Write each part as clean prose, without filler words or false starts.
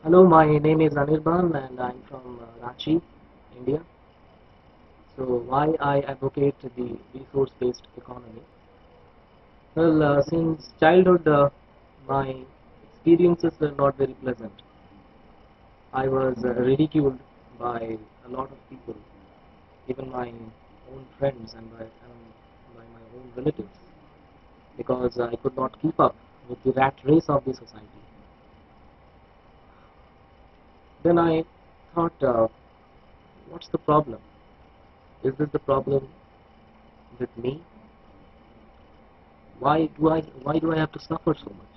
Hello, my name is Anirban and I'm from Ranchi, India. So why I advocate the resource-based economy? Well, since childhood, my experiences were not very pleasant. I was ridiculed by a lot of people, even my own friends and by my own relatives, because I could not keep up with the rat race of the society. Then I thought, what's the problem? Is this the problem with me? Why do I have to suffer so much?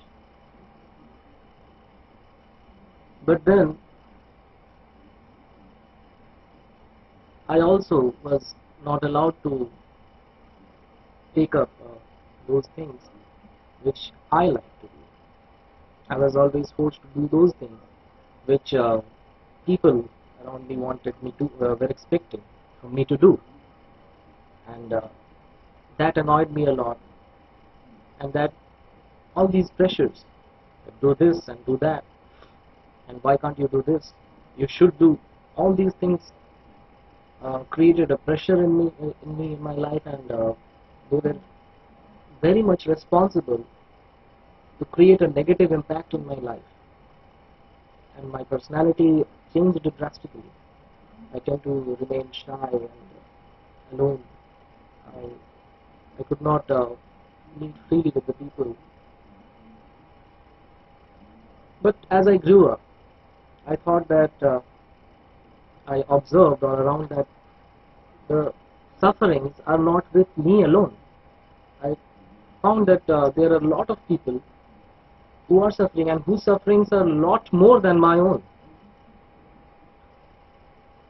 But then I also was not allowed to take up those things which I like to do. I was always forced to do those things which people around me wanted me to were expecting from me to do, and that annoyed me a lot. And that all these pressures, do this and do that, and why can't you do this? You should do all these things created a pressure in me in my life, and they were very much responsible to create a negative impact in my life, and my personality changed drastically. I tend to remain shy and alone. I, I could not meet freely with the people. But as I grew up, I thought that I observed all around that the sufferings are not with me alone. I found that there are a lot of people who are suffering and whose sufferings are a lot more than my own.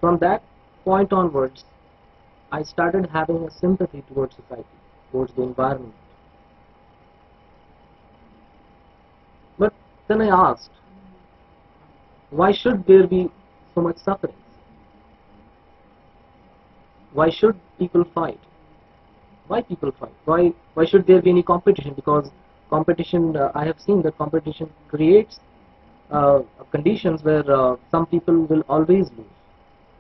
From that point onwards, I started having a sympathy towards society, towards the environment. But then I asked, why should there be so much suffering? Why should people fight? Why people fight? Why should there be any competition? Because competition, I have seen that competition creates conditions where some people will always lose,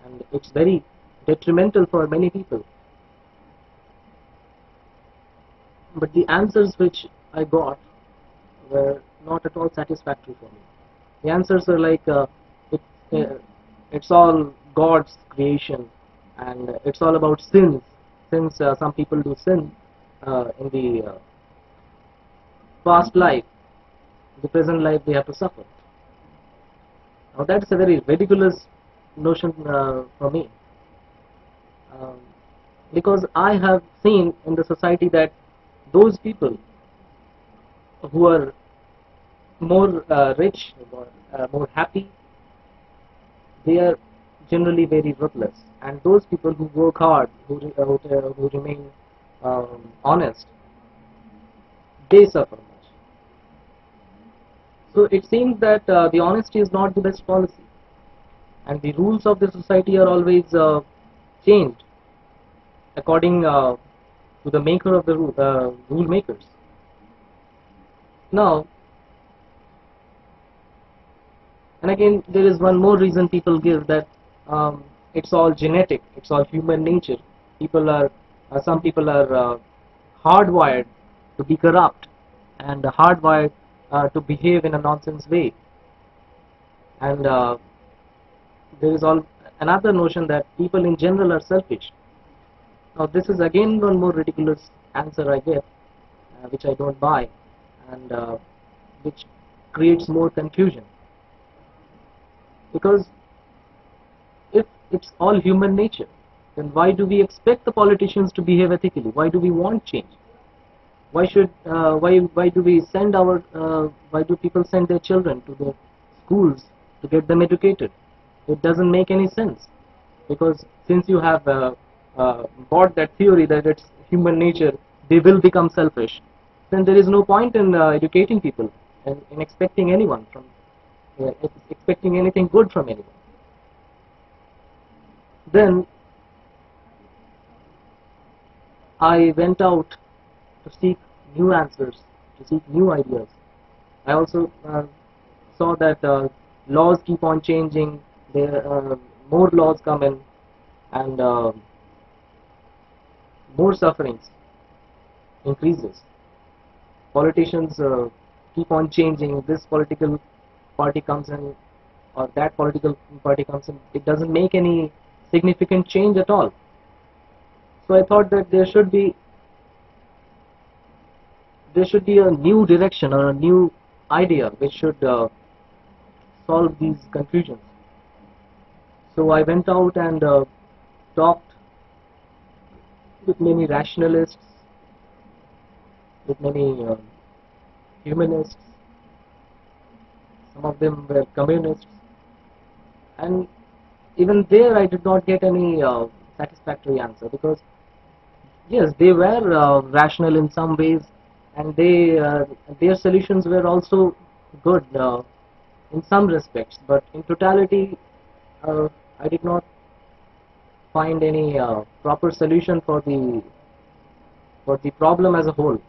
and it's very detrimental for many people. But the answers which I got were not at all satisfactory for me. The answers are like, it, uh, it's all God's creation, and it's all about sins. Since some people do sin in the past life, the present life they have to suffer. Now that's a very ridiculous notion for me, um, because I have seen in the society that those people who are more rich, more happy, they are generally very ruthless. And those people who work hard, who remain honest, they suffer much. So it seems that the honesty is not the best policy, and the rules of the society are always changed according to the maker of the rule makers. Now, and again, there is one more reason people give, that it's all genetic, it's all human nature. People are, some people are hardwired to be corrupt and hardwired to behave in a nonsense way. And there is all another notion that people in general are selfish. Now, this is again one more ridiculous answer I get, which I don't buy, and which creates more confusion. Because if it's all human nature, then why do we expect the politicians to behave ethically? Why do we want change? Why do we send our why do people send their children to the schools to get them educated? It doesn't make any sense, because since you have bought that theory that it's human nature, they will become selfish. Then there is no point in educating people and in expecting anyone from expecting anything good from anyone. Then I went out to seek new answers, to seek new ideas. I also saw that laws keep on changing, there more laws come in, and more sufferings increases. Politicians keep on changing. This political party comes in, or that political party comes in. It doesn't make any significant change at all. So I thought that there should be a new direction or a new idea which should solve these confusions. So I went out and talked with many rationalists, with many humanists. Some of them were communists, and even there I did not get any satisfactory answer, because yes, they were rational in some ways, and their solutions were also good in some respects, but in totality, I did not find any proper solution for the problem as a whole.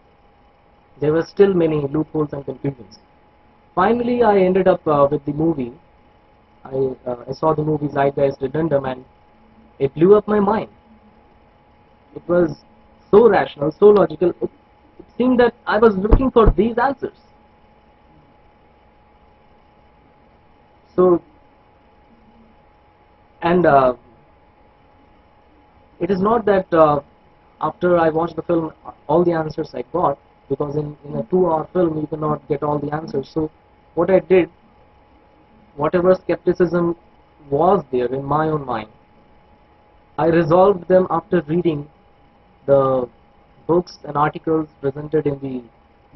There were still many loopholes and confusions. Finally, I ended up with the movie. I saw the movie Zeitgeist Redundum, and it blew up my mind. It was so rational, so logical. It seemed that I was looking for these answers. So, and it is not that after I watched the film, all the answers I got, because in a 2-hour film you cannot get all the answers. So, what I did, whatever skepticism was there in my own mind, I resolved them after reading the books and articles presented in the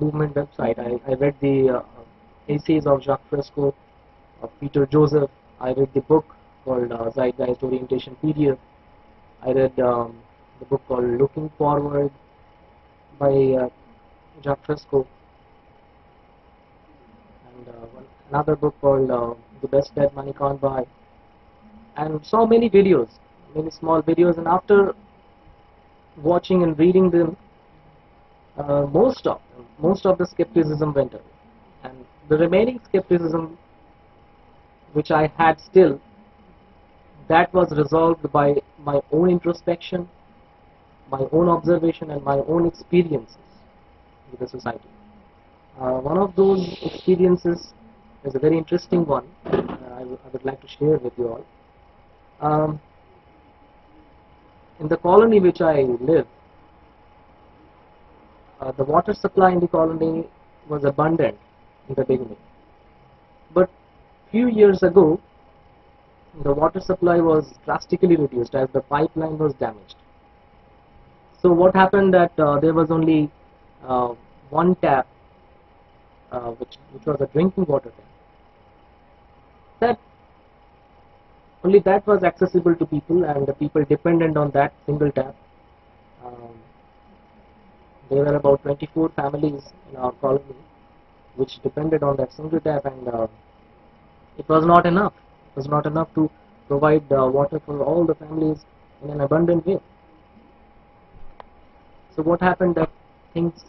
movement website. I read the essays of Jacques Fresco, of Peter Joseph. I read the book called Zeitgeist Orientation PDF. I read the book called Looking Forward by Jacques Fresco, and another book called The Best Dead Money Can't Buy, and saw many videos, many small videos, and after watching and reading them, most of the skepticism went away, and the remaining skepticism which I had still, that was resolved by my own introspection, my own observation, and my own experiences with the society. One of those experiences is a very interesting one. I would like to share with you all. Um, in the colony which I live, the water supply in the colony was abundant in the beginning. But few years ago, the water supply was drastically reduced as the pipeline was damaged. So what happened that there was only uh, one tap, which was a drinking water tap. That only that was accessible to people, and the people dependent on that single tap. Um, there were about 24 families in our colony which depended on that single tap, and it was not enough. It was not enough to provide water for all the families in an abundant way. So what happened that things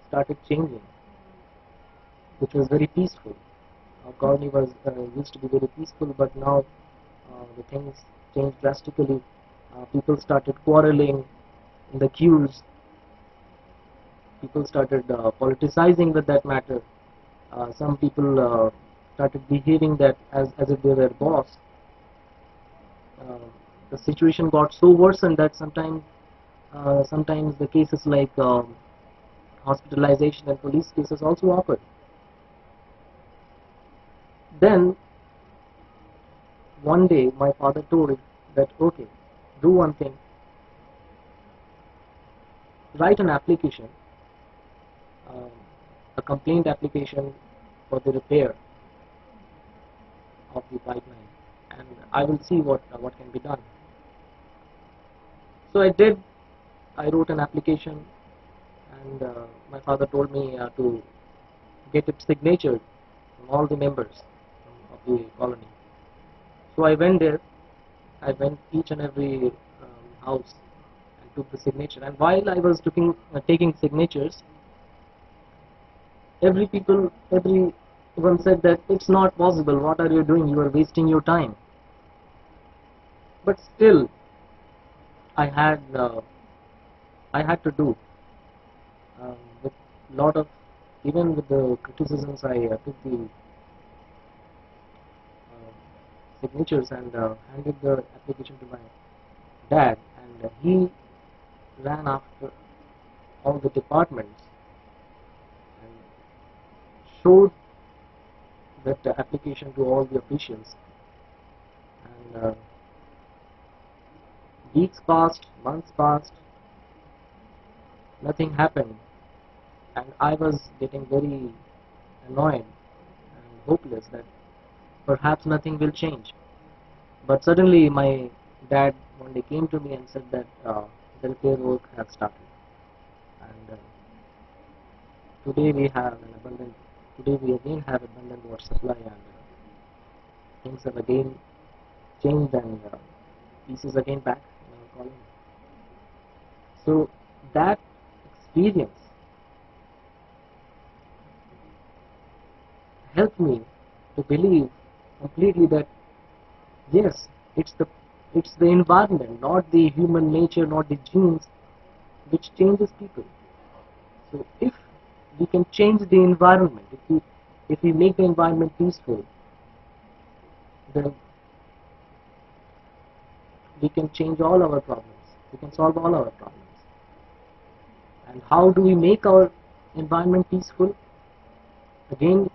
started changing, which was very peaceful. Our colony was used to be very peaceful, but now the things changed drastically. People started quarreling in the queues. People started politicizing with that matter. Some people started behaving that as if they were boss. Uh, the situation got so worsened that sometimes the cases like hospitalization and police cases also occurred. Then one day my father told that, okay, do one thing, write an application, um, a complaint application for the repair of the pipeline, and I will see what can be done. So I did. I wrote an application, and my father told me to get it signatured from all the members of the colony. So I went there. I went each and every house and took the signature. And while I was taking signatures, every even said that it's not possible, what are you doing, you are wasting your time. But still, I had uh, I had to do, with lot of, even with the criticisms, I took the signatures and handed the application to my dad, and he ran after all the departments and showed that application to all the officials. And weeks passed, months passed, nothing happened, and I was getting very annoyed and hopeless that perhaps nothing will change. But suddenly my dad one day came to me and said that the repair work has started, and today we have an abundant, today we again have abundant water supply, and things have again changed, and peace is again back in our colony. So that experience helped me to believe completely that yes, it's the it's the environment, not the human nature, not the genes, which changes people. So if we can change the environment, if we make the environment peaceful, then we can change all our problems. We can solve all our problems. And how do we make our environment peaceful? Again,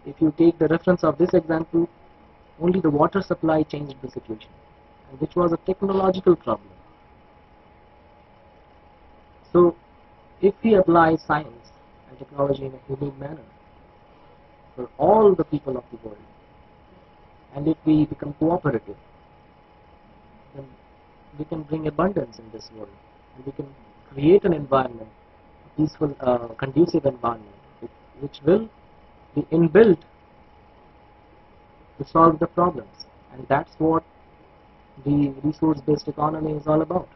if you take the reference of this example, only the water supply changed the situation, and which was a technological problem. So if we apply science and technology in a humane manner for all the people of the world, and if we become cooperative, then we can bring abundance in this world, and we can create an environment, a peaceful, conducive environment, which will be inbuilt to solve the problems. And that's what the resource-based economy is all about.